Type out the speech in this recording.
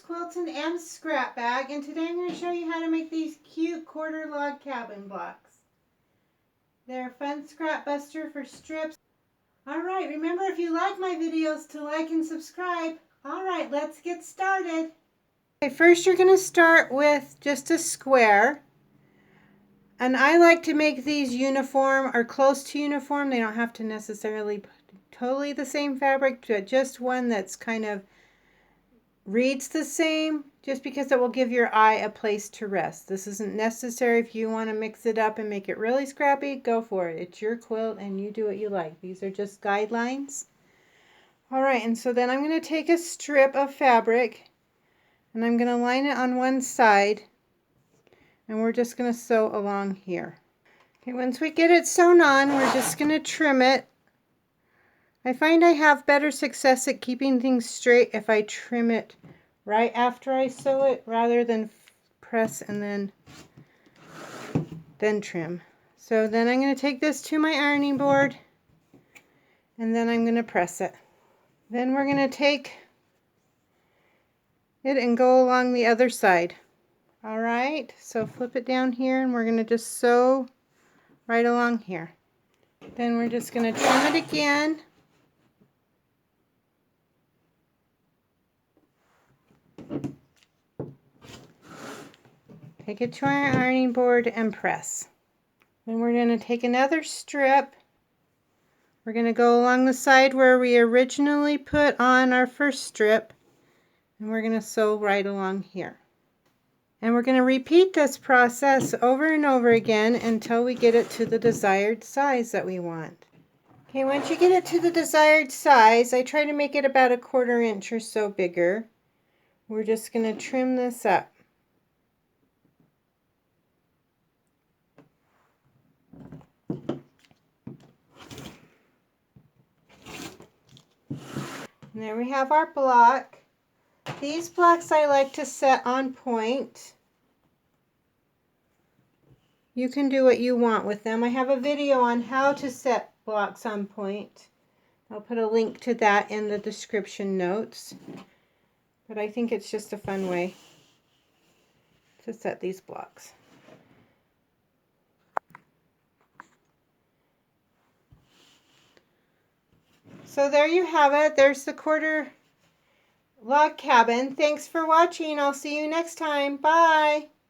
Quilting and Scrap Bag, and today I'm going to show you how to make these cute quarter log cabin blocks. They're a fun scrap buster for strips. Alright, remember if you like my videos to like and subscribe. Alright, let's get started. Okay, first you're going to start with just a square. And I like to make these uniform or close to uniform. They don't have to necessarily be totally the same fabric, but just one that's kind of reads the same, just because it will give your eye a place to rest. This isn't necessary. If you want to mix it up and make it really scrappy, go for it. It's your quilt and you do what you like. These are just guidelines. Alright, and so then I'm going to take a strip of fabric and I'm going to line it on one side and we're just going to sew along here. Okay, once we get it sewn on, we're just going to trim it. I find I have better success at keeping things straight if I trim it right after I sew it rather than press and then trim. So then I'm going to take this to my ironing board and then I'm going to press it. Then we're going to take it and go along the other side. Alright, so flip it down here and we're going to just sew right along here. Then we're just going to trim it again. Take it to our ironing board and press. Then we're going to take another strip. We're going to go along the side where we originally put on our first strip. And we're going to sew right along here. And we're going to repeat this process over and over again until we get it to the desired size that we want. Okay, once you get it to the desired size, I try to make it about 1/4 inch or so bigger. We're just going to trim this up. And there we have our block. These blocks I like to set on point. You can do what you want with them. I have a video on how to set blocks on point. I'll put a link to that in the description notes. But I think it's just a fun way to set these blocks. So there you have it. There's the quarter log cabin. Thanks for watching. I'll see you next time. Bye.